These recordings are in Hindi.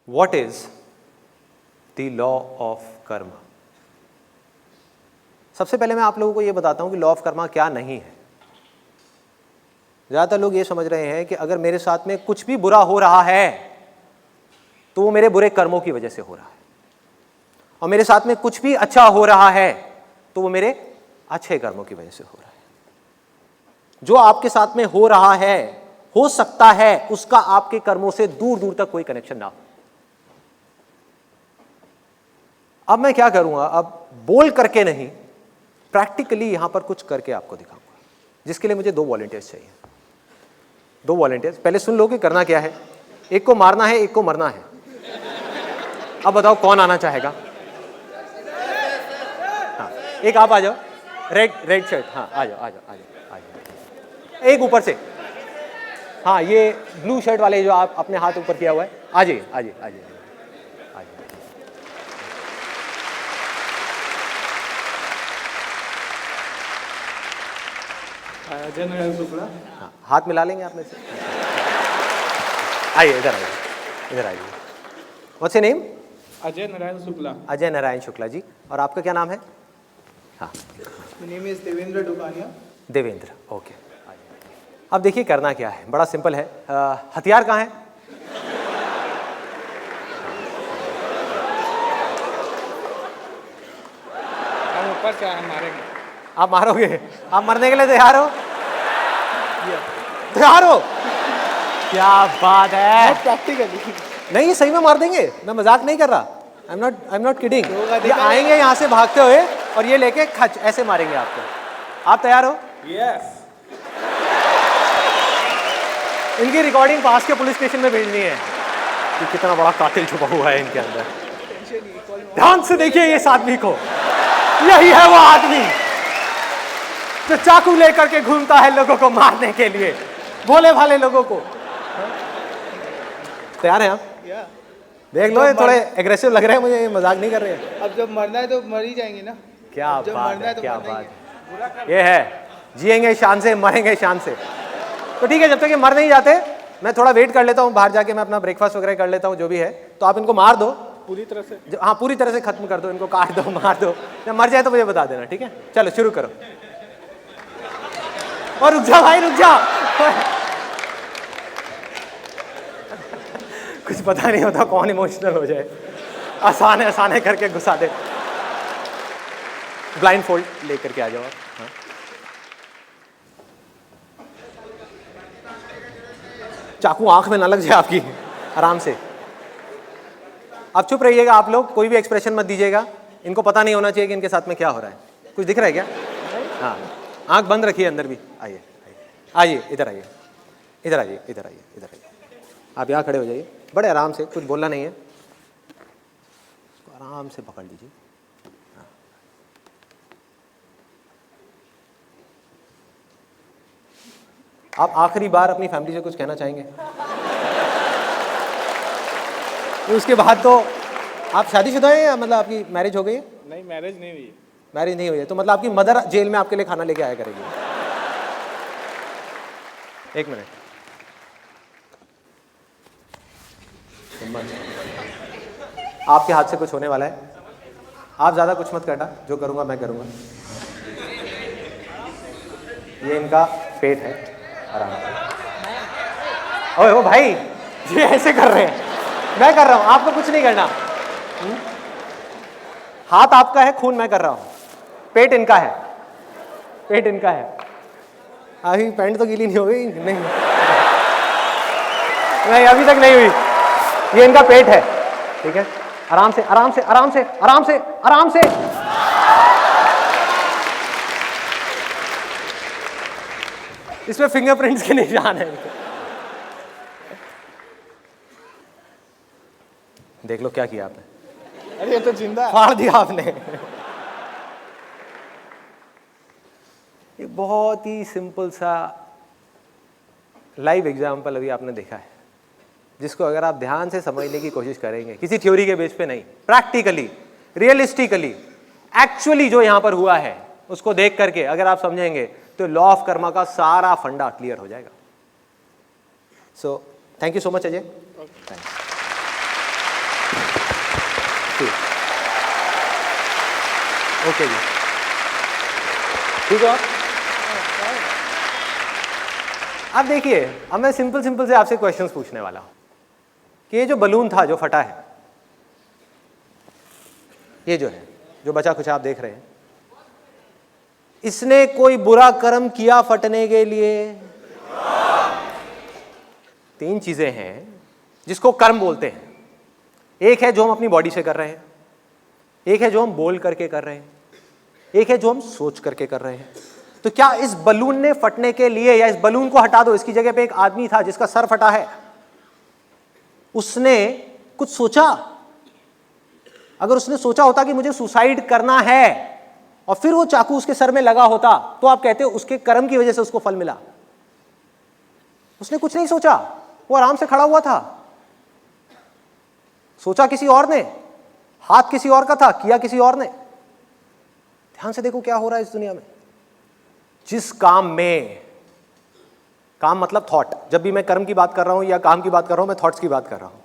What is the law of karma? सबसे पहले मैं आप लोगों को ये बताता हूं कि लॉ ऑफ कर्मा क्या नहीं है। ज़्यादातर लोग ये समझ रहे हैं कि अगर मेरे साथ में कुछ भी बुरा हो रहा है तो वो मेरे बुरे कर्मों की वजह से हो रहा है, और मेरे साथ में कुछ भी अच्छा हो रहा है तो वो मेरे अच्छे कर्मों की वजह से हो रहा है। जो आपके साथ में हो रहा है, हो सकता है उसका आपके कर्मों से दूर दूर तक कोई कनेक्शन ना हो। अब मैं क्या करूंगा, अब बोल करके नहीं, प्रैक्टिकली यहां पर कुछ करके आपको दिखाऊंगा, जिसके लिए मुझे 2 वॉलंटियर्स चाहिए। 2 वॉलंटियर्स, पहले सुन लो कि करना क्या है। एक को मारना है, एक को मरना है। अब बताओ कौन आना चाहेगा? हाँ, एक आप आ जाओ, रेड शर्ट, हाँ आ जाओ आ जाओ आ जाओ आ जाओ। एक ऊपर से, हाँ ये ब्लू शर्ट वाले जो आप अपने हाथ ऊपर किया हुआ है, आ जाइए आ जाइए आ जाइए आ जाइए। अजय नारायण शुक्ला। हाँ, हाथ मिला लेंगे आप में से। आइए इधर आइए, इधर आइए। What's your name? Ajay Narayan Shukla. Ajay Narayan Shukla ji. और आपका क्या नाम है? हाँ, my name is Devendra Dukania. Devendra, okay. अब देखिए करना क्या है, बड़ा सिंपल है। हथियार कहाँ है? हम ऊपर से हम मारेंगे। आप मारोगे? आप मरने के लिए तैयार हो? तैयार हो? क्या बात है। प्रैक्टिकली नहीं, ये सही में मार देंगे, मैं मजाक नहीं कर रहा। I am not kidding. ये आएंगे यहाँ से भागते हुए और ये लेके खच ऐसे मारेंगे आपको। आप तैयार हो? यस। इनकी रिकॉर्डिंग पास के पुलिस स्टेशन में भेजनी है कि कितना बड़ा कातिल छुपा हुआ है इनके अंदर। ध्यान से देखिए इस आदमी को, यही है वो आदमी जो चाकू लेकर के घूमता है लोगों को मारने के लिए, भोले भाले लोगों को। तैयार हैं आप? देख लो, ये थोड़े एग्रेसिव लग रहे हैं मुझे, ये मजाक नहीं कर रहे हैं। अब जब मरना है तो मर ही जाएंगे ना। क्या बात है, तो क्या मरना ही बात है। ये है, जिएंगे शान से, मरेंगे शान से। तो ठीक है, जब तक ये मर नहीं जाते मैं थोड़ा वेट कर लेता हूँ, बाहर जाके मैं अपना ब्रेकफास्ट वगैरह कर लेता हूँ, जो भी है। तो आप इनको मार दो पूरी तरह से। हाँ, पूरी तरह से खत्म कर दो इनको, काट दो, मार दो। जब मर जाए तो मुझे बता देना, ठीक है? चलो शुरू करो। और रुक जा भाई, रुक जा। कुछ पता नहीं होता कौन इमोशनल हो जाए। आसान है, आसान है करके घुसा दे। ब्लाइंड फोल्ड लेकर के आ जाओ आप। हाँ। चाकू आंख में ना लग जाए आपकी, आराम से। अब चुप रहिएगा आप लोग, कोई भी एक्सप्रेशन मत दीजिएगा। इनको पता नहीं होना चाहिए कि इनके साथ में क्या हो रहा है। कुछ दिख रहा है क्या? हाँ, आंख बंद रखिए अंदर भी। आइए आइए, इधर आइए, इधर आइए, इधर आइए, इधर आइए। आप यहाँ खड़े हो जाइए, बड़े आराम से, कुछ बोलना नहीं है। आराम से पकड़ लीजिए। हाँ। आप आखिरी बार अपनी फैमिली से कुछ कहना चाहेंगे? उसके बाद तो आप शादीशुदा हैं या मतलब आपकी मैरिज हो गई है? नहीं, मैरिज नहीं हुई है। मैरिज नहीं हुई है, तो मतलब आपकी मदर जेल में आपके लिए खाना लेके आया करेगी। एक मिनट, आपके हाथ से कुछ होने वाला है। आप ज्यादा कुछ मत करना, जो करूंगा मैं करूंगा। ये इनका पेट है, आराम से। ओए ओ भाई, ये ऐसे कर रहे हैं, मैं कर रहा हूं, आपको कुछ नहीं करना। हाथ आपका है, खून मैं कर रहा हूं, पेट इनका है, पेट इनका है। अभी पैंट तो गीली नहीं हो गई? नहीं, नहीं अभी तक नहीं हुई। ये इनका पेट है, ठीक है? आराम से आराम से आराम से आराम से आराम से। इसमें फिंगरप्रिंट्स के निशान है। देख लो क्या किया आपने। अरे ये तो जिंदा फाड़ दिया आपने। ये बहुत ही सिंपल सा लाइव एग्जाम्पल अभी आपने देखा है, जिसको अगर आप ध्यान से समझने की कोशिश करेंगे, किसी थ्योरी के बेस पे नहीं, प्रैक्टिकली, रियलिस्टिकली, एक्चुअली जो यहां पर हुआ है उसको देख करके अगर आप समझेंगे तो लॉ ऑफ कर्मा का सारा फंडा क्लियर हो जाएगा। So thank you so much Ajay. ठीक, ओके जी, ठीक है। अब देखिए, अब मैं सिंपल से आपसे क्वेश्चंस पूछने वाला हूं कि ये जो बलून था जो फटा है, ये जो है, जो बचा कुछ आप देख रहे हैं, इसने कोई बुरा कर्म किया फटने के लिए? तीन चीजें हैं जिसको कर्म बोलते हैं। एक है जो हम अपनी बॉडी से कर रहे हैं, एक है जो हम बोल करके कर रहे हैं, एक है जो हम सोच करके कर रहे हैं। तो क्या इस बलून ने फटने के लिए, या इस बलून को हटा दो, इसकी जगह पे एक आदमी था जिसका सर फटा है, उसने कुछ सोचा? अगर उसने सोचा होता कि मुझे सुसाइड करना है और फिर वो चाकू उसके सर में लगा होता, तो आप कहते हो उसके कर्म की वजह से उसको फल मिला। उसने कुछ नहीं सोचा, वो आराम से खड़ा हुआ था। सोचा किसी और ने, हाथ किसी और का था, किया किसी और ने। ध्यान से देखो क्या हो रहा है इस दुनिया में। जिस काम में, काम मतलब थॉट, जब भी मैं कर्म की बात कर रहा हूं या काम की बात कर रहा हूं, मैं थॉट्स की बात कर रहा हूं।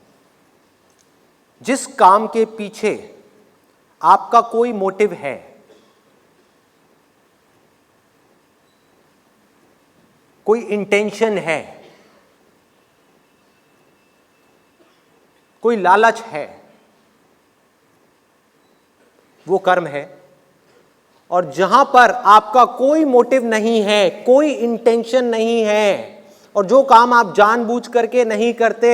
जिस काम के पीछे आपका कोई मोटिव है, कोई इंटेंशन है, कोई लालच है, वो कर्म है। और जहां पर आपका कोई मोटिव नहीं है, कोई इंटेंशन नहीं है, और जो काम आप जानबूझ करके नहीं करते,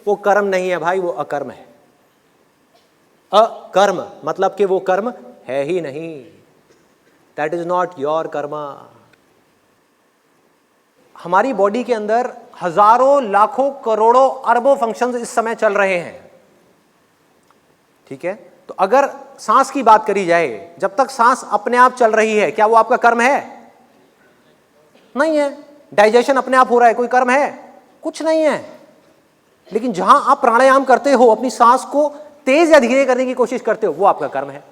वो कर्म नहीं है भाई, वो अकर्म है। अकर्म मतलब कि वो कर्म है ही नहीं। That is not your Karma. हमारी बॉडी के अंदर हजारों, लाखों, करोड़ों, अरबों फंक्शंस इस समय चल रहे हैं, ठीक है। तो अगर सांस की बात करी जाए, जब तक सांस अपने आप चल रही है, क्या वो आपका कर्म है? नहीं है। डाइजेशन अपने आप हो रहा है, कोई कर्म है? कुछ नहीं है। लेकिन जहां आप प्राणायाम करते हो, अपनी सांस को तेज या धीरे करने की कोशिश करते हो, वो आपका कर्म है,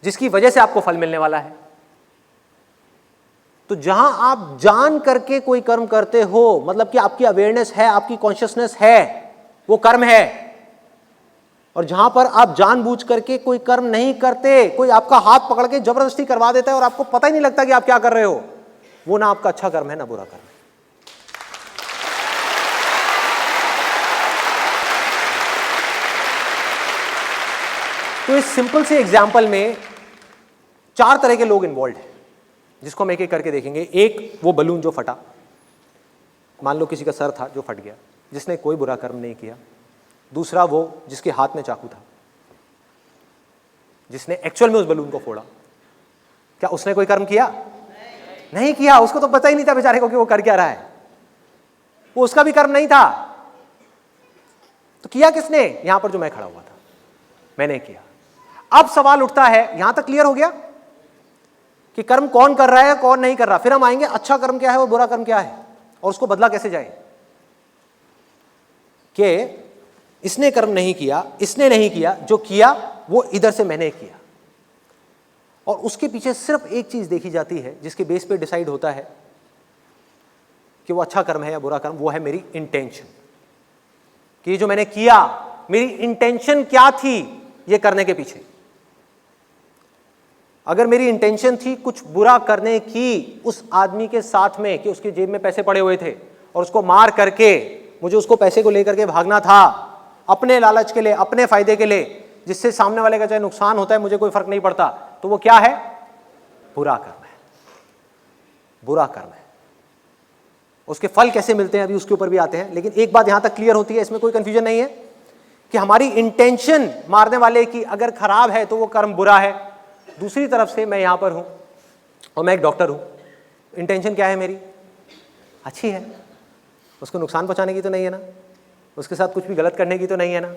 जिसकी वजह से आपको फल मिलने वाला है। तो जहां आप जान करके कोई कर्म करते हो, मतलब कि आपकी अवेयरनेस है, आपकी कॉन्शियसनेस है, वो कर्म है। और जहां पर आप जानबूझ करके कोई कर्म नहीं करते, कोई आपका हाथ पकड़ के जबरदस्ती करवा देता है और आपको पता ही नहीं लगता कि आप क्या कर रहे हो, वो ना आपका अच्छा कर्म है ना बुरा कर्म है। तो इस सिंपल से एग्जाम्पल में 4 तरह के लोग इन्वॉल्व हैं, जिसको हम एक एक करके देखेंगे। एक, वो बलून जो फटा, मान लो किसी का सर था जो फट गया, जिसने कोई बुरा कर्म नहीं किया। दूसरा, वो जिसके हाथ में चाकू था, जिसने एक्चुअल में उस बलून को फोड़ा। क्या उसने कोई कर्म किया? नहीं किया। उसको तो पता ही नहीं था बेचारे को कि वो कर क्या रहा है, वो उसका भी कर्म नहीं था। तो किया किसने? यहां पर जो मैं खड़ा हुआ था, मैंने किया। अब सवाल उठता है, यहां तक क्लियर हो गया कि कर्म कौन कर रहा है, कौन नहीं कर रहा। फिर हम आएंगे अच्छा कर्म क्या है और बुरा कर्म क्या है, और उसको बदला कैसे जाए। कि इसने कर्म नहीं किया, इसने नहीं किया, जो किया वो इधर से मैंने किया। और उसके पीछे सिर्फ एक चीज देखी जाती है, जिसके बेस पे डिसाइड होता है कि वो अच्छा कर्म है या बुरा कर्म। वो है मेरी इंटेंशन, कि जो मैंने किया, मेरी इंटेंशन क्या थी ये करने के पीछे। अगर मेरी इंटेंशन थी कुछ बुरा करने की उस आदमी के साथ में, कि उसकी जेब में पैसे पड़े हुए थे और उसको मार करके मुझे उसको पैसे को लेकर के भागना था, अपने लालच के लिए, अपने फायदे के लिए, जिससे सामने वाले का चाहे नुकसान होता है मुझे कोई फर्क नहीं पड़ता, तो वो क्या है? बुरा कर्म है। बुरा कर्म है। उसके फल कैसे मिलते हैं अभी उसके ऊपर भी आते हैं। लेकिन एक बात यहां तक क्लियर होती है, इसमें कोई कंफ्यूजन नहीं है, कि हमारी इंटेंशन मारने वाले की अगर खराब है तो वो कर्म बुरा है। दूसरी तरफ से मैं यहां पर हूं और मैं एक डॉक्टर हूं, इंटेंशन क्या है मेरी? अच्छी है, उसको नुकसान पहुंचाने की तो नहीं है ना, उसके साथ कुछ भी गलत करने की तो नहीं है ना।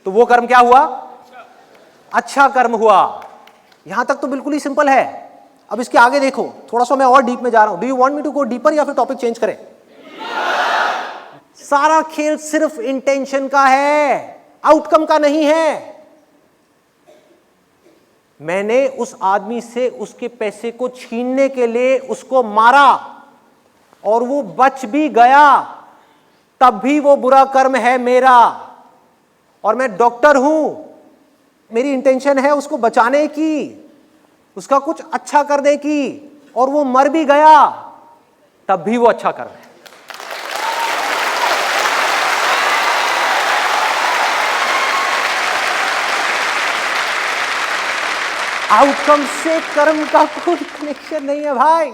तो वो कर्म क्या हुआ? अच्छा कर्म हुआ। यहां तक तो बिल्कुल ही सिंपल है। अब इसके आगे देखो, थोड़ा सा मैं और डीप में जा रहा हूं। Do you want me to go deeper या फिर टॉपिक चेंज करें? सारा खेल सिर्फ इंटेंशन का है, आउटकम का नहीं है। मैंने उस आदमी से उसके पैसे को छीनने के लिए उसको मारा और वो बच भी गया, तब भी वो बुरा कर्म है मेरा। और मैं डॉक्टर हूं, मेरी इंटेंशन है उसको बचाने की, उसका कुछ अच्छा करने की, और वो मर भी गया तब भी वो अच्छा कर रहा है। आउटकम से कर्म का कोई कनेक्शन नहीं है भाई,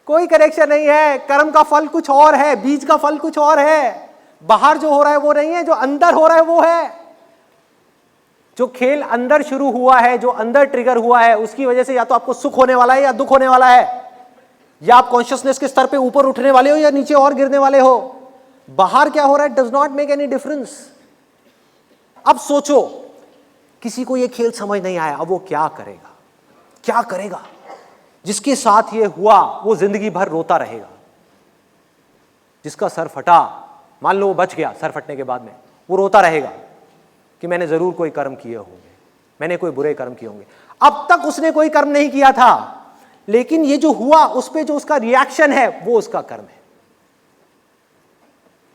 कोई कनेक्शन नहीं है। कर्म का फल कुछ और है, बीज का फल कुछ और है। बाहर जो हो रहा है वो नहीं है, जो अंदर हो रहा है वो है। जो खेल अंदर शुरू हुआ है, जो अंदर ट्रिगर हुआ है, उसकी वजह से या तो आपको सुख होने वाला है या दुख होने वाला है, या आप कॉन्शियसनेस के स्तर पे ऊपर उठने वाले हो या नीचे और गिरने वाले हो। बाहर क्या हो रहा है does not make any difference. अब सोचो, किसी को ये खेल समझ नहीं आया, अब वो क्या करेगा? क्या करेगा? जिसके साथ ये हुआ वो जिंदगी भर रोता रहेगा। जिसका सर फटा, मान लो वो बच गया, सर फटने के बाद में वो रोता रहेगा कि मैंने जरूर कोई कर्म किए होंगे, मैंने कोई बुरे कर्म किए होंगे। अब तक उसने कोई कर्म नहीं किया था, लेकिन ये जो हुआ उस पे जो उसका रिएक्शन है वो उसका कर्म है।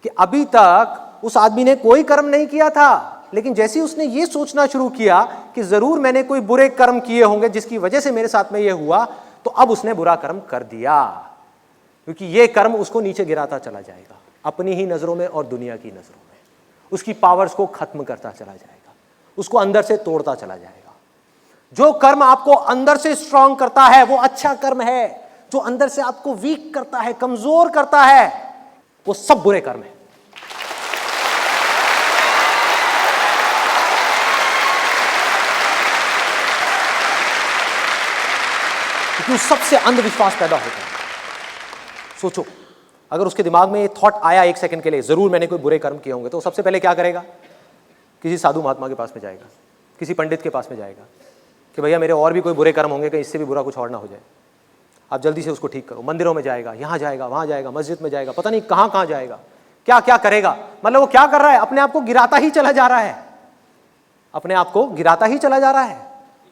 कि अभी तक उस आदमी ने कोई कर्म नहीं किया था, लेकिन जैसे ही उसने ये सोचना शुरू किया कि जरूर मैंने कोई बुरे कर्म किए होंगे जिसकी वजह से मेरे साथ में ये हुआ, तो अब उसने बुरा कर्म कर दिया, क्योंकि ये कर्म उसको नीचे गिराता चला जाएगा, अपनी ही नजरों में और दुनिया की नजरों में। उसकी पावर्स को खत्म करता चला जाएगा, उसको अंदर से तोड़ता चला जाएगा। जो कर्म आपको अंदर से स्ट्रांग करता है वो अच्छा कर्म है। जो अंदर से आपको वीक करता है, कमजोर करता है, वो सब बुरे कर्म है। क्योंकि उस सबसे अंधविश्वास पैदा होता है। सोचो, अगर उसके दिमाग में ये थॉट आया एक सेकंड के लिए, जरूर मैंने कोई बुरे कर्म किए होंगे, तो सबसे पहले क्या करेगा? किसी साधु महात्मा के पास में जाएगा, किसी पंडित के पास में जाएगा कि भैया मेरे और भी कोई बुरे कर्म होंगे, कहीं इससे भी बुरा कुछ और ना हो जाए, आप जल्दी से उसको ठीक करो। मंदिरों में जाएगा, यहाँ जाएगा, वहाँ जाएगा, मस्जिद में जाएगा, पता नहीं कहाँ कहाँ जाएगा, क्या क्या करेगा। मतलब वो क्या कर रहा है? अपने आप को गिराता ही चला जा रहा है, अपने आप को गिराता ही चला जा रहा है।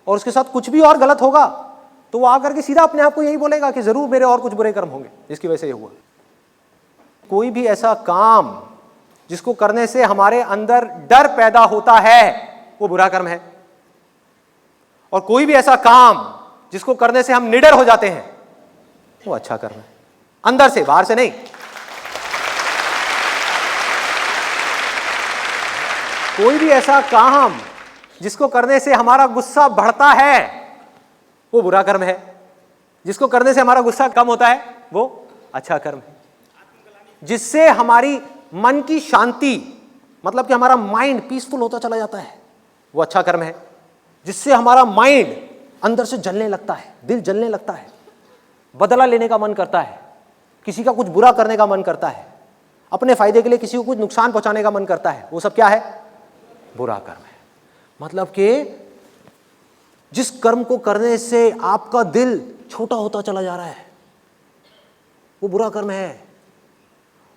और उसके साथ कुछ भी और गलत होगा तो वो आकर के सीधा अपने आप को यही बोलेगा कि जरूर मेरे और कुछ बुरे कर्म होंगे जिसकी वजह से ये हुआ। कोई भी ऐसा काम जिसको करने से हमारे अंदर डर पैदा होता है वो बुरा कर्म है, और कोई भी ऐसा काम जिसको करने से हम निडर हो जाते हैं वो अच्छा कर्म है, अंदर से, बाहर से नहीं। कोई भी ऐसा काम जिसको करने से हमारा गुस्सा बढ़ता है वो बुरा कर्म है, जिसको करने से हमारा गुस्सा कम होता है वो अच्छा कर्म है। जिससे हमारी मन की शांति, मतलब कि हमारा माइंड पीसफुल होता चला जाता है, वो अच्छा कर्म है। जिससे हमारा माइंड अंदर से जलने लगता है, दिल जलने लगता है, बदला लेने का मन करता है, किसी का कुछ बुरा करने का मन करता है, अपने फायदे के लिए किसी को कुछ नुकसान पहुंचाने का मन करता है, वो सब क्या है? बुरा कर्म है। मतलब कि जिस कर्म को करने से आपका दिल छोटा होता चला जा रहा है वो बुरा कर्म है,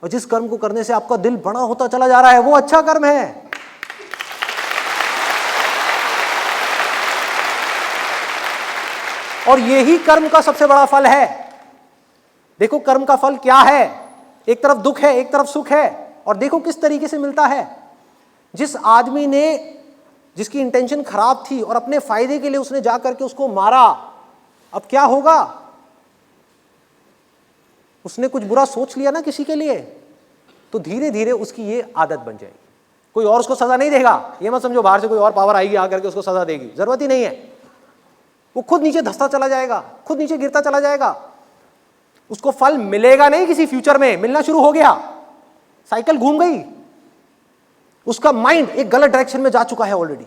और जिस कर्म को करने से आपका दिल बड़ा होता चला जा रहा है वो अच्छा कर्म है। और यही कर्म का सबसे बड़ा फल है। देखो कर्म का फल क्या है, एक तरफ दुख है, एक तरफ सुख है, और देखो किस तरीके से मिलता है। जिस आदमी ने, जिसकी इंटेंशन खराब थी और अपने फायदे के लिए उसने जाकर के उसको मारा, अब क्या होगा? उसने कुछ बुरा सोच लिया ना किसी के लिए, तो धीरे धीरे उसकी ये आदत बन जाएगी। कोई और उसको सजा नहीं देगा, ये मत समझो बाहर से कोई और पावर आएगी आकर के उसको सजा देगी, जरूरत ही नहीं है। वो खुद नीचे धंसता चला जाएगा, खुद नीचे गिरता चला जाएगा। उसको फल मिलेगा नहीं किसी फ्यूचर में, मिलना शुरू हो गया, साइकिल घूम गई, उसका माइंड एक गलत डायरेक्शन में जा चुका है ऑलरेडी।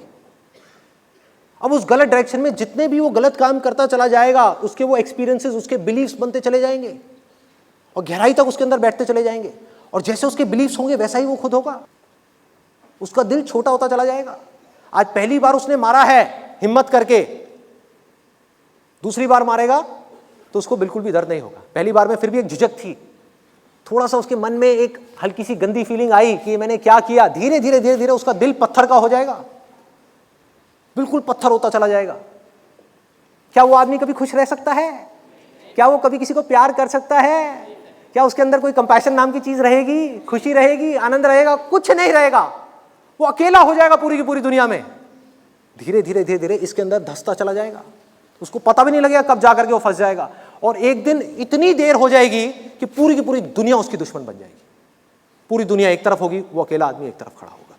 अब उस गलत डायरेक्शन में जितने भी वो गलत काम करता चला जाएगा, उसके वो एक्सपीरियंसेस, उसके बिलीफ्स बनते चले जाएंगे और गहराई तक उसके अंदर बैठते चले जाएंगे। और जैसे उसके बिलीफ्स होंगे वैसा ही वो खुद होगा। उसका दिल छोटा होता चला जाएगा। आज पहली बार उसने मारा है हिम्मत करके, दूसरी बार मारेगा तो उसको बिल्कुल भी दर्द नहीं होगा। पहली बार में फिर भी एक झिझक थी, थोड़ा सा उसके मन में एक हल्की सी गंदी फीलिंग आई कि मैंने क्या किया। धीरे धीरे धीरे धीरे उसका दिल पत्थर का हो जाएगा, बिल्कुल पत्थर होता चला जाएगा। क्या वो आदमी कभी खुश रह सकता है? क्या वो कभी किसी को प्यार कर सकता है? क्या उसके अंदर कोई कंपैशन नाम की चीज रहेगी, खुशी रहेगी, आनंद रहेगा? कुछ नहीं रहेगा। वो अकेला हो जाएगा पूरी की पूरी दुनिया में। धीरे धीरे धीरे धीरे इसके अंदर धंसता चला जाएगा, उसको पता भी नहीं लगेगा कब जा करके वो फंस जाएगा, और एक दिन इतनी देर हो जाएगी कि पूरी की पूरी दुनिया उसकी दुश्मन बन जाएगी। पूरी दुनिया एक तरफ होगी, वो अकेला आदमी एक तरफ खड़ा होगा।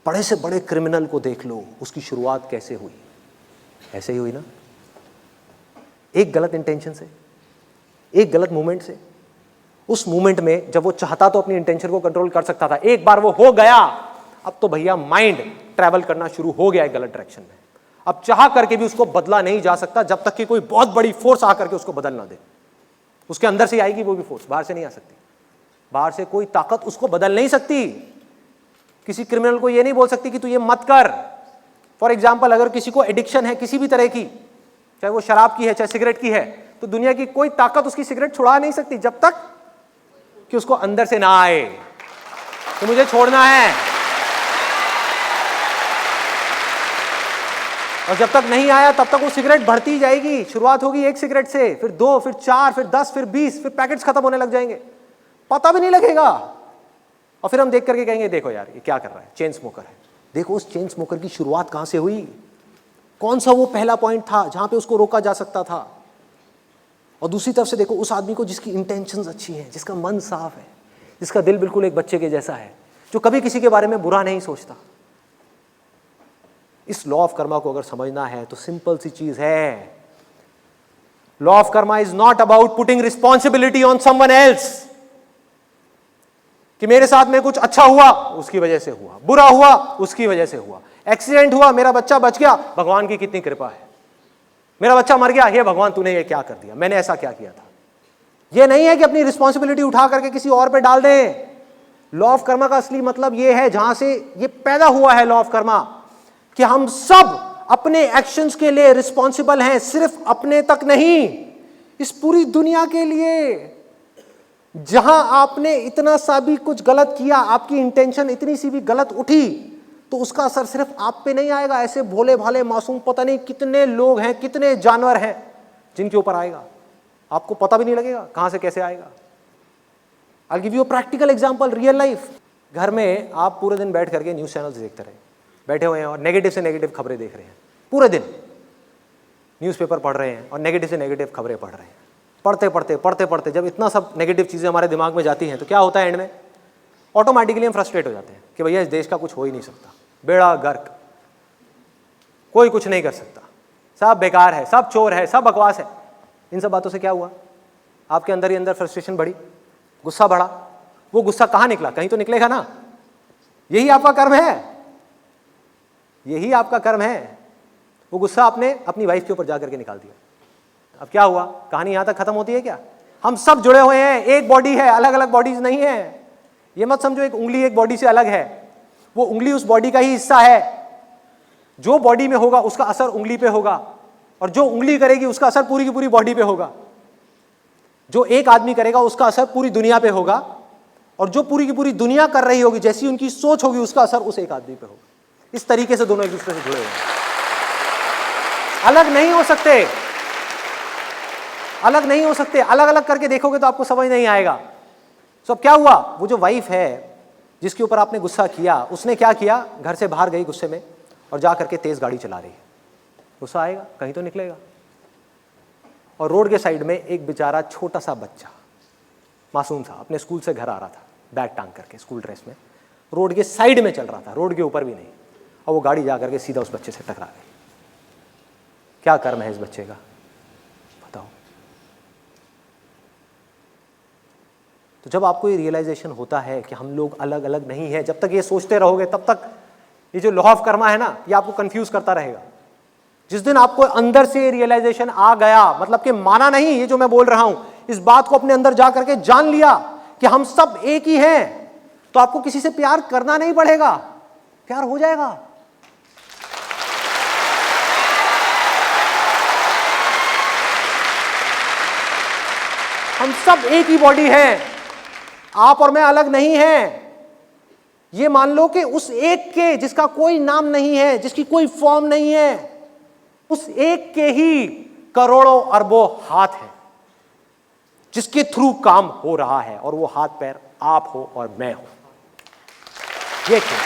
बड़े से बड़े क्रिमिनल को देख लो, उसकी शुरुआत कैसे हुई, ऐसे ही हुई ना, एक गलत इंटेंशन से, एक गलत मूवमेंट से। उस मूवमेंट में जब वो चाहता तो अपनी इंटेंशन को कंट्रोल कर सकता था, एक बार वो हो गया, अब तो भैया माइंड ट्रैवल करना शुरू हो गया है गलत डायरेक्शन में। अब चाह करके भी उसको बदला नहीं जा सकता जब तक कि कोई बहुत बड़ी फोर्स आकर के उसको बदल ना दे। उसके अंदर से आएगी वो भी फोर्स, बाहर से नहीं आ सकती। बाहर से कोई ताकत उसको बदल नहीं सकती। किसी क्रिमिनल को ये नहीं बोल सकती कि तू ये मत कर। फॉर एग्जाम्पल, अगर किसी को एडिक्शन है किसी भी तरह की, चाहे वो शराब की है चाहे सिगरेट की है, तो दुनिया की कोई ताकत उसकी सिगरेट छुड़ा नहीं सकती जब तक कि उसको अंदर से ना आए कि मुझे छोड़ना है। और जब तक नहीं आया तब तक वो सिगरेट बढ़ती जाएगी। शुरुआत होगी एक सिगरेट से, फिर 2, फिर 4, फिर 10, फिर 20, फिर पैकेट्स खत्म होने लग जाएंगे, पता भी नहीं लगेगा। और फिर हम देख करके कहेंगे देखो यार ये क्या कर रहा है, चेन स्मोकर है। देखो उस चेन स्मोकर की शुरुआत कहां से हुई, कौन सा वो पहला पॉइंट था जहां पे उसको रोका जा सकता था। और दूसरी तरफ से देखो उस आदमी को जिसकी इंटेंशंस अच्छी हैं, जिसका मन साफ है, जिसका दिल बिल्कुल एक बच्चे के जैसा है, जो कभी किसी के बारे में बुरा नहीं सोचता। इस लॉ ऑफ कर्मा को अगर समझना है तो सिंपल सी चीज है, law of Karma is not about putting responsibility on someone else, कि मेरे साथ में कुछ अच्छा हुआ उसकी वजह से हुआ, बुरा हुआ उसकी वजह से हुआ, एक्सीडेंट हुआ मेरा बच्चा बच गया, भगवान की कितनी कृपा है, मेरा बच्चा मर गया, हे भगवान तूने ये क्या कर दिया, मैंने ऐसा क्या किया था। ये नहीं है कि अपनी रिस्पॉन्सिबिलिटी उठा करके किसी और पे डाल दें। लॉ ऑफ कर्मा का असली मतलब ये है, जहां से ये पैदा हुआ है लॉ ऑफ कर्मा, कि हम सब अपने एक्शंस के लिए रिस्पॉन्सिबल हैं, सिर्फ अपने तक नहीं, इस पूरी दुनिया के लिए। जहां आपने इतना सा भी कुछ गलत किया, आपकी इंटेंशन इतनी सी भी गलत उठी, तो उसका असर सिर्फ आप पे नहीं आएगा। ऐसे भोले भाले मासूम पता नहीं कितने लोग हैं, कितने जानवर हैं जिनके ऊपर आएगा, आपको पता भी नहीं लगेगा कहां से कैसे आएगा। I give you a practical example, real life. घर में आप पूरे दिन बैठ करके न्यूज चैनल्स देखते रहे, बैठे हुए हैं और नेगेटिव से नेगेटिव खबरें देख रहे हैं, पूरे दिन न्यूज़पेपर पढ़ रहे हैं और नेगेटिव से नेगेटिव खबरें पढ़ रहे हैं। पढ़ते पढ़ते पढ़ते पढ़ते जब इतना सब नेगेटिव चीज़ें हमारे दिमाग में जाती हैं तो क्या होता है, एंड में ऑटोमेटिकली हम फ्रस्ट्रेट हो जाते हैं कि भैया इस देश का कुछ हो ही नहीं सकता, बेड़ा गर्क, कोई कुछ नहीं कर सकता, सब बेकार है, सब चोर है, सब बकवास है। इन सब बातों से क्या हुआ, आपके अंदर ही अंदर फ्रस्ट्रेशन बढ़ी, गुस्सा बढ़ा। वो गुस्सा कहाँ निकला, कहीं तो निकलेगा ना। यही आपका कर्म है, यही आपका कर्म है। वो गुस्सा आपने अपनी वाइफ के ऊपर जाकर के निकाल दिया। अब क्या हुआ, कहानी यहां तक खत्म होती है क्या? हम सब जुड़े हुए हैं, एक बॉडी है, अलग अलग बॉडीज नहीं है। ये मत समझो एक उंगली एक बॉडी से अलग है, वो उंगली उस बॉडी का ही हिस्सा है। जो बॉडी में होगा उसका असर उंगली पे होगा, और जो उंगली करेगी उसका असर पूरी की पूरी बॉडी पे होगा। जो एक आदमी करेगा उसका असर पूरी दुनिया पे होगा, और जो पूरी की पूरी दुनिया कर रही होगी, जैसी उनकी सोच होगी, उसका असर उस एक आदमी पे होगा। इस तरीके से दोनों एक दूसरे से जुड़े हुए हैं, अलग नहीं हो सकते, अलग नहीं हो सकते। अलग अलग करके देखोगे तो आपको समझ नहीं आएगा। तो अब क्या हुआ, वो जो वाइफ है जिसके ऊपर आपने गुस्सा किया, उसने क्या किया, घर से बाहर गई गुस्से में और जा करके तेज गाड़ी चला रही है। गुस्सा आएगा, कहीं तो निकलेगा। और रोड के साइड में एक बेचारा छोटा सा बच्चा, मासूम सा, अपने स्कूल से घर आ रहा था, बैग टांग करके, स्कूल ड्रेस में, रोड के साइड में चल रहा था, रोड के ऊपर भी नहीं, और वो गाड़ी जा करके सीधा उस बच्चे से टकरा गई। क्या कर्म है इस बच्चे का, बताओ। तो जब आपको ये रियलाइजेशन होता है कि हम लोग अलग अलग नहीं है, जब तक ये सोचते रहोगे तब तक ये जो लॉ ऑफ कर्मा है ना, ये आपको कंफ्यूज करता रहेगा। जिस दिन आपको अंदर से रियलाइजेशन आ गया, मतलब कि माना नहीं ये जो मैं बोल रहा हूं, इस बात को अपने अंदर जा करके जान लिया कि हम सब एक ही हैं, तो आपको किसी से प्यार करना नहीं पड़ेगा, प्यार हो जाएगा। हम सब एक ही बॉडी है, आप और मैं अलग नहीं हैं। ये मान लो कि उस एक के जिसका कोई नाम नहीं है, जिसकी कोई फॉर्म नहीं है, उस एक के ही करोड़ों अरबों हाथ हैं जिसके थ्रू काम हो रहा है, और वो हाथ पैर आप हो और मैं हूं। ये क्यों?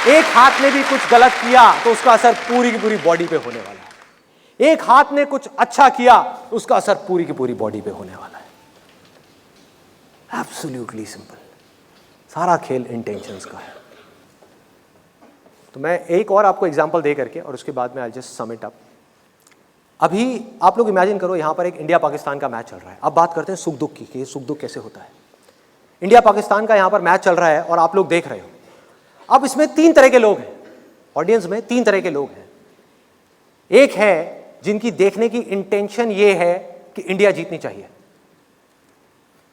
एक हाथ ने भी कुछ गलत किया तो उसका असर पूरी की पूरी बॉडी पे होने वाला है। एक हाथ ने कुछ अच्छा किया उसका असर पूरी की पूरी बॉडी पे होने वाला है। Absolutely simple. सारा खेल इंटेंशंस का है। तो मैं एक और आपको एग्जांपल दे करके और उसके बाद में I just sum it up. अभी आप लोग इमेजिन करो यहां पर एक इंडिया पाकिस्तान का मैच चल रहा है। अब बात करते हैं सुख दुख की कि सुख दुख कैसे होता है। इंडिया पाकिस्तान का यहां पर मैच चल रहा है और आप लोग देख रहे हो। अब इसमें 3 तरह के लोग हैं, ऑडियंस में 3 तरह के लोग हैं। एक है जिनकी देखने की इंटेंशन ये है कि इंडिया जीतनी चाहिए।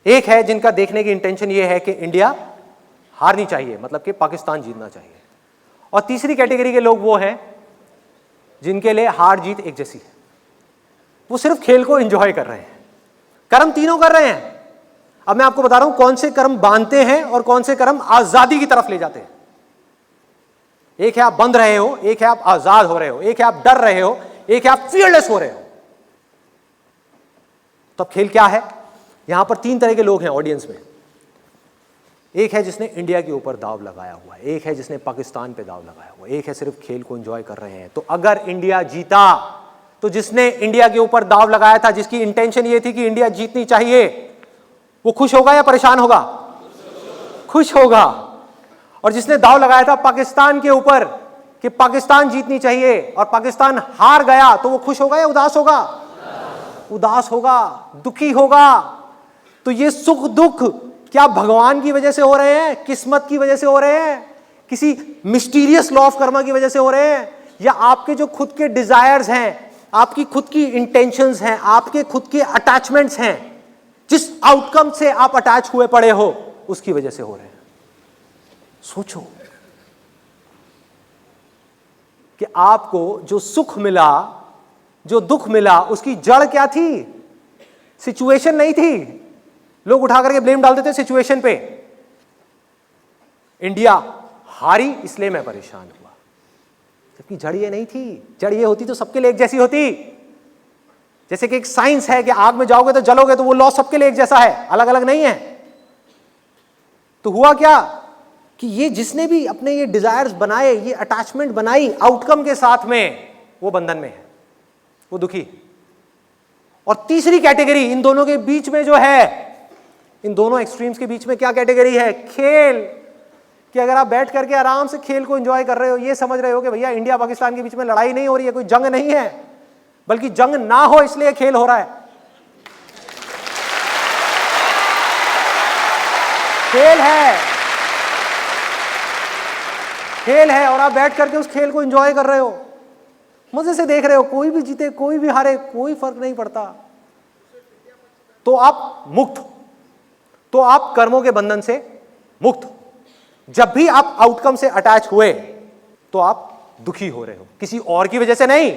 एक है जिनका देखने की इंटेंशन ये है कि इंडिया हारनी चाहिए, मतलब कि पाकिस्तान जीतना चाहिए। और तीसरी कैटेगरी के लोग वो हैं जिनके लिए हार जीत एक जैसी है। वो सिर्फ खेल को एंजॉय कर रहे हैं। कर्म तीनों कर रहे हैं। अब मैं आपको बता रहा हूं कौन से कर्म बांधते हैं और कौन से कर्म आजादी की तरफ ले जाते हैं। एक है आप बंध रहे हो, एक है आप आजाद हो रहे हो, एक है आप डर रहे हो, एक है आप फियरलेस हो रहे हो। तो अब खेल क्या है? यहां पर 3 तरह के लोग हैं ऑडियंस में। एक है जिसने इंडिया के ऊपर दाव लगाया हुआ है, एक है जिसने पाकिस्तान पे दाव लगाया हुआ है, एक है सिर्फ खेल को एंजॉय कर रहे हैं। तो अगर इंडिया जीता तो जिसने इंडिया के ऊपर दाव लगाया था, जिसकी इंटेंशन ये थी कि इंडिया जीतनी चाहिए, वो खुश होगा या परेशान होगा? खुश होगा। और जिसने दाव लगाया था पाकिस्तान के ऊपर कि पाकिस्तान जीतनी चाहिए और पाकिस्तान हार गया, तो वो खुश होगा या उदास होगा? उदास होगा, दुखी होगा। तो ये सुख दुख क्या भगवान की वजह से हो रहे हैं, किस्मत की वजह से हो रहे हैं, किसी मिस्टीरियस लॉ ऑफ कर्मा की वजह से हो रहे हैं, या आपके जो खुद के डिजायर्स हैं, आपकी खुद की इंटेंशंस हैं, आपके खुद के अटैचमेंट्स हैं, जिस आउटकम से आप अटैच हुए पड़े हो उसकी वजह से हो रहे हैं? सोचो कि आपको जो सुख मिला, जो दुख मिला, उसकी जड़ क्या थी? सिचुएशन नहीं थी। लोग उठा करके ब्लेम डालते थे सिचुएशन पे। इंडिया हारी इसलिए मैं परेशान हुआ, जबकि जड़ ये नहीं थी। जड़ ये होती तो सबके लिए एक जैसी होती। जैसे कि एक साइंस है कि आग में जाओगे तो जलोगे, तो वो लॉ सबके लिए एक जैसा है, अलग अलग नहीं है। तो हुआ क्या कि ये जिसने भी अपने ये डिजायर्स बनाए, ये अटैचमेंट बनाई आउटकम के साथ में, वो बंधन में है, वो दुखी। और तीसरी कैटेगरी इन दोनों के बीच में जो है, इन दोनों एक्सट्रीम्स के बीच में क्या कैटेगरी है? खेल। कि अगर आप बैठ करके आराम से खेल को एंजॉय कर रहे हो, ये समझ रहे हो कि भैया इंडिया पाकिस्तान के बीच में लड़ाई नहीं हो रही है, कोई जंग नहीं है, बल्कि जंग ना हो इसलिए खेल हो रहा है। खेल है, खेल है, और आप बैठ करके उस खेल को एंजॉय कर रहे हो, मजे से देख रहे हो। कोई भी जीते, कोई भी हारे, कोई फर्क नहीं पड़ता। तो आप मुक्त, तो आप कर्मों के बंधन से मुक्त। जब भी आप आउटकम से अटैच हुए तो आप दुखी हो रहे हो, किसी और की वजह से नहीं,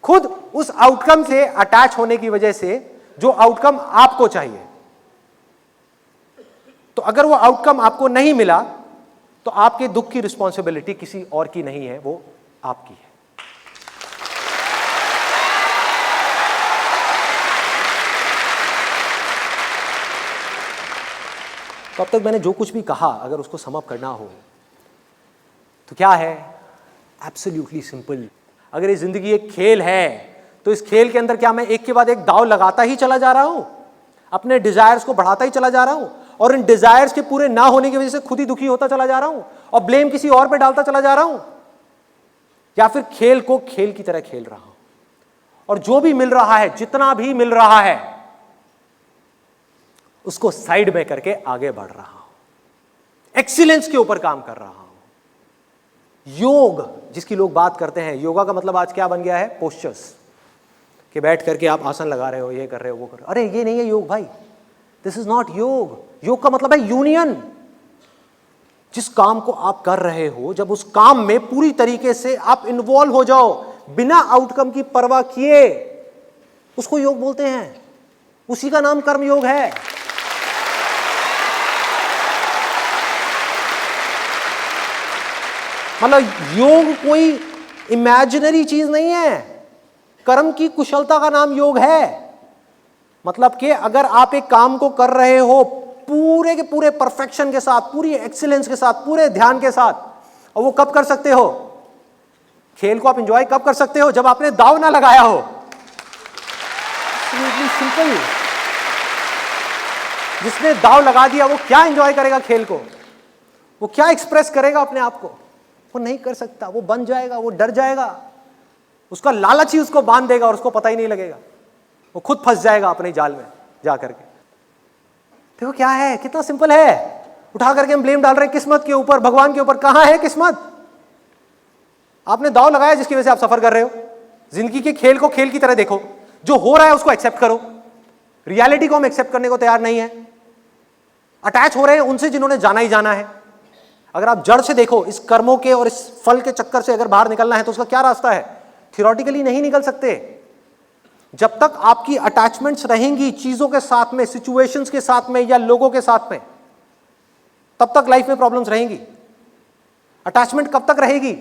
खुद उस आउटकम से अटैच होने की वजह से, जो आउटकम आपको चाहिए। तो अगर वो आउटकम आपको नहीं मिला तो आपके दुख की रिस्पॉन्सिबिलिटी किसी और की नहीं है, वो आपकी है। तो अब तक मैंने जो कुछ भी कहा, अगर उसको समअप करना हो तो क्या है? Absolutely simple. अगर ये जिंदगी एक खेल है तो इस खेल के अंदर क्या मैं एक के बाद एक दाव लगाता ही चला जा रहा हूं, अपने डिजायर्स को बढ़ाता ही चला जा रहा हूं, और इन डिजायर्स के पूरे ना होने की वजह से खुद ही दुखी होता चला जा रहा हूं और ब्लेम किसी और पे डालता चला जा रहा हूं, या फिर खेल को खेल की तरह खेल रहा हूं और जो भी मिल रहा है, जितना भी मिल रहा है, उसको साइड में करके आगे बढ़ रहा हूं, एक्सीलेंस के ऊपर काम कर रहा हूं। योग जिसकी लोग बात करते हैं, योगा का मतलब आज क्या बन गया है? पोस्चर्स, कि बैठ करके आप आसन लगा रहे हो, ये कर रहे हो, वो कर रहे हो। अरे ये नहीं है योग भाई, दिस इज नॉट योग। योग का मतलब है यूनियन। जिस काम को आप कर रहे हो, जब उस काम में पूरी तरीके से आप इन्वॉल्व हो जाओ, बिना आउटकम की परवाह किए, उसको योग बोलते हैं। उसी का नाम कर्म योग है। मतलब योग कोई इमेजिनरी चीज नहीं है, कर्म की कुशलता का नाम योग है। मतलब कि अगर आप एक काम को कर रहे हो पूरे के पूरे परफेक्शन के साथ, पूरी एक्सीलेंस के साथ, पूरे ध्यान के साथ, और वो कब कर सकते हो? खेल को आप एंजॉय कब कर सकते हो? जब आपने दाव ना लगाया हो। सिंपल। जिसने दाव लगा दिया वो क्या एंजॉय करेगा खेल को? वो क्या एक्सप्रेस करेगा अपने आप को? वो नहीं कर सकता, वो बन जाएगा, वो डर जाएगा, उसका लालच ही उसको बांध देगा और उसको पता ही नहीं लगेगा, वो खुद फंस जाएगा अपने जाल में जा करके। देखो क्या है, कितना सिंपल है। उठा करके हम ब्लेम डाल रहे हैं किस्मत के ऊपर, भगवान के ऊपर। कहां है किस्मत? आपने दाव लगाया जिसकी वजह से आप सफर कर रहे हो। जिंदगी के खेल को खेल की तरह देखो, जो हो रहा है उसको एक्सेप्ट करो। रियलिटी को हम एक्सेप्ट करने को तैयार नहीं है। अटैच हो रहे हैं उनसे जिन्होंने जाना ही जाना है। अगर आप जड़ से देखो, इस कर्मों के और इस फल के चक्कर से अगर बाहर निकलना है तो उसका क्या रास्ता है? थियोरेटिकली नहीं निकल सकते। जब तक आपकी अटैचमेंट्स रहेंगी चीजों के साथ में, सिचुएशंस के साथ में या लोगों के साथ में, तब तक लाइफ में प्रॉब्लम्स रहेंगी। अटैचमेंट कब तक रहेगी?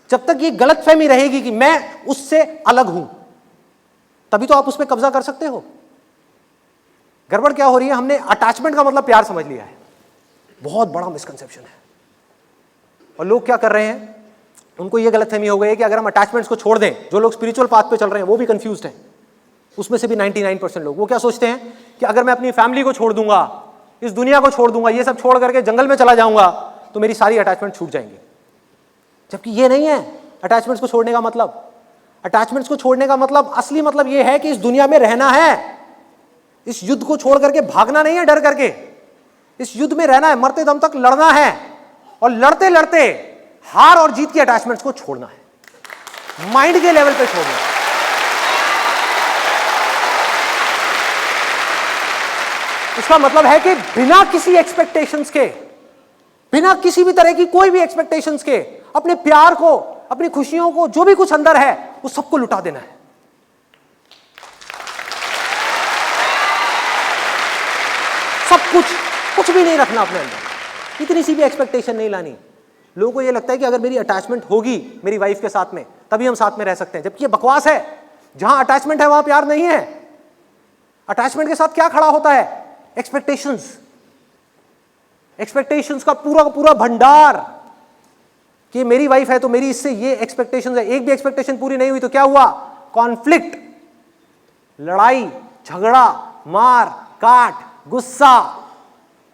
जब तक ये गलतफहमी रहेगी कि मैं उससे अलग हूं, तभी तो आप उस पर कब्जा कर सकते हो। गड़बड़ क्या हो रही है? हमने अटैचमेंट का मतलब प्यार समझ लिया है। बहुत बड़ा मिसकंसेप्शन है। और लोग क्या कर रहे हैं, उनको ये गलतफहमी हो गई है कि अगर हम अटैचमेंट्स को छोड़ दें, जो लोग स्पिरिचुअल पाथ पे चल रहे हैं वो भी कंफ्यूज्ड हैं। उसमें से भी 99% लोग वो क्या सोचते हैं कि अगर मैं अपनी फैमिली को छोड़ दूंगा, इस दुनिया को छोड़ दूंगा, ये सब छोड़ करके जंगल में चला जाऊंगा, तो मेरी सारी अटैचमेंट छूट जाएंगी। जबकि ये नहीं है अटैचमेंट्स को छोड़ने का मतलब। अटैचमेंट्स को छोड़ने का मतलब, असली मतलब ये है कि इस दुनिया में रहना है। इस युद्ध को छोड़ करके भागना नहीं है डर करके। इस युद्ध में रहना है, मरते दम तक लड़ना है, और लड़ते लड़ते हार और जीत की अटैचमेंट्स को छोड़ना है, माइंड के लेवल पे छोड़ना है। इसका मतलब है कि बिना किसी एक्सपेक्टेशंस के, बिना किसी भी तरह की कोई भी एक्सपेक्टेशंस के, अपने प्यार को, अपनी खुशियों को, जो भी कुछ अंदर है वो सबको लुटा देना है। सब कुछ भी नहीं रखना अपने अंदर, इतनी सी भी एक्सपेक्टेशन नहीं लानी। लोगों को ये लगता है कि अगर मेरी अटैचमेंट होगी मेरी वाइफ के साथ में तभी हम साथ में रह सकते हैं, जबकि ये बकवास है। जहां अटैचमेंट है वहां प्यार नहीं है। अटैचमेंट के साथ क्या खड़ा होता है? एक्सपेक्टेशंस। एक्सपेक्टेशंस का पूरा भंडार, कि मेरी वाइफ है तो मेरी इससे ये एक्सपेक्टेशंस है। एक भी एक्सपेक्टेशन पूरी नहीं हुई तो क्या हुआ? कॉन्फ्लिक्ट, लड़ाई, झगड़ा, मार काट, गुस्सा,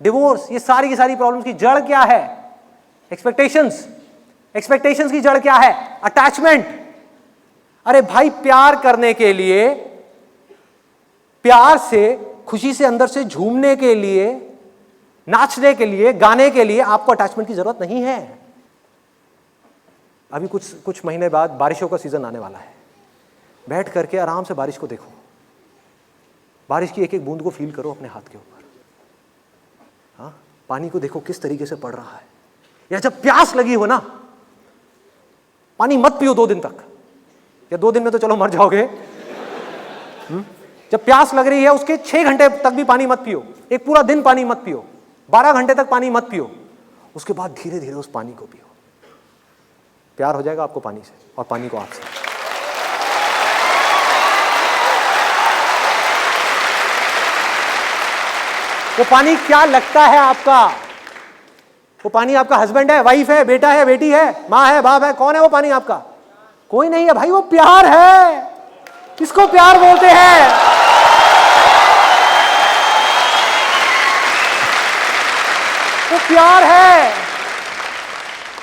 डिवोर्स। ये सारी की सारी प्रॉब्लम्स की जड़ क्या है? एक्सपेक्टेशंस। एक्सपेक्टेशंस की जड़ क्या है? अटैचमेंट। अरे भाई, प्यार करने के लिए, प्यार से, खुशी से अंदर से झूमने के लिए, नाचने के लिए, गाने के लिए आपको अटैचमेंट की जरूरत नहीं है। अभी कुछ महीने बाद बारिशों का सीजन आने वाला है। बैठ करके आराम से बारिश को देखो, बारिश की एक एक बूंद को फील करो अपने हाथ के ऊपर। हाँ, पानी को देखो किस तरीके से पड़ रहा है। या जब प्यास लगी हो ना, पानी मत पियो 2 दिन तक, या 2 दिन में तो चलो मर जाओगे। जब प्यास लग रही है उसके 6 घंटे तक भी पानी मत पियो, एक पूरा दिन पानी मत पियो, 12 घंटे तक पानी मत पियो। उसके बाद धीरे धीरे उस पानी को पियो। प्यार हो जाएगा आपको पानी से और पानी को आपसे। वो पानी क्या लगता है आपका? वो पानी आपका हस्बैंड है, वाइफ है, बेटा है, बेटी है, माँ है, बाप है? कौन है वो पानी आपका? कोई नहीं है भाई, वो प्यार है। किसको प्यार बोलते हैं? वो प्यार है।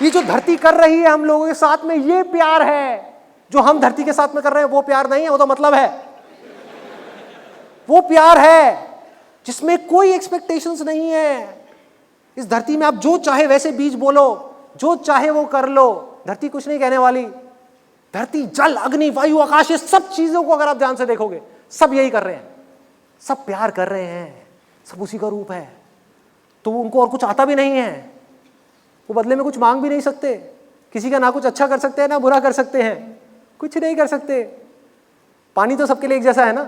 ये जो धरती कर रही है हम लोगों के साथ में, ये प्यार है। जो हम धरती के साथ में कर रहे हैं वो प्यार नहीं है, वो तो मतलब है। वो प्यार है जिसमें कोई एक्सपेक्टेशंस नहीं है। इस धरती में आप जो चाहे वैसे बीज बोलो, जो चाहे वो कर लो, धरती कुछ नहीं कहने वाली। धरती, जल, अग्नि, वायु, आकाश, ये सब चीजों को अगर आप ध्यान से देखोगे, सब यही कर रहे हैं, सब प्यार कर रहे हैं, सब उसी का रूप है। तो उनको और कुछ आता भी नहीं है, वो बदले में कुछ मांग भी नहीं सकते। किसी का ना कुछ अच्छा कर सकते हैं ना बुरा कर सकते हैं, कुछ नहीं कर सकते। पानी तो सबके लिए एक जैसा है ना,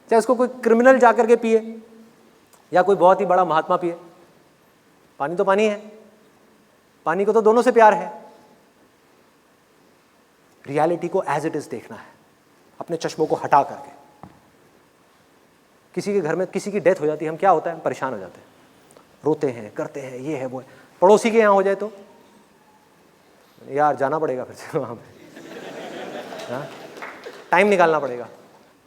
चाहे उसको कोई क्रिमिनल जाकर के पिए या कोई बहुत ही बड़ा महात्मा पिए, पानी तो पानी है। पानी को तो दोनों से प्यार है। रियलिटी को एज इट इज देखना है, अपने चश्मों को हटा करके। किसी के घर में किसी की डेथ हो जाती है, हम क्या होता है? हम परेशान हो जाते हैं, रोते हैं, करते हैं, ये है वो है। पड़ोसी के यहाँ हो जाए तो यार जाना पड़ेगा फिर से वहाँ पे, हाँ टाइम निकालना पड़ेगा।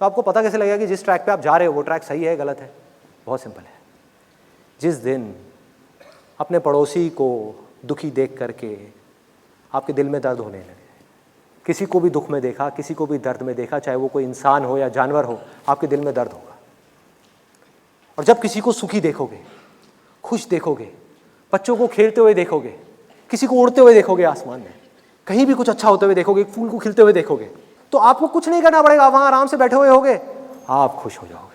तो आपको पता कैसे लगेगा कि जिस ट्रैक पे आप जा रहे हो वो ट्रैक सही है गलत है? बहुत सिंपल है। जिस दिन अपने पड़ोसी को दुखी देख करके आपके दिल में दर्द होने लगे, किसी को भी दुख में देखा, किसी को भी दर्द में देखा, चाहे वो कोई इंसान हो या जानवर हो, आपके दिल में दर्द होगा। और जब किसी को सुखी देखोगे, खुश देखोगे, बच्चों को खेलते हुए देखोगे, किसी को उड़ते हुए देखोगे आसमान में, कहीं भी कुछ अच्छा होते हुए देखोगे, फूल को खिलते हुए देखोगे, तो आपको कुछ नहीं करना पड़ेगा, वहां आराम से बैठे हुए होगे, आप खुश हो जाओगे।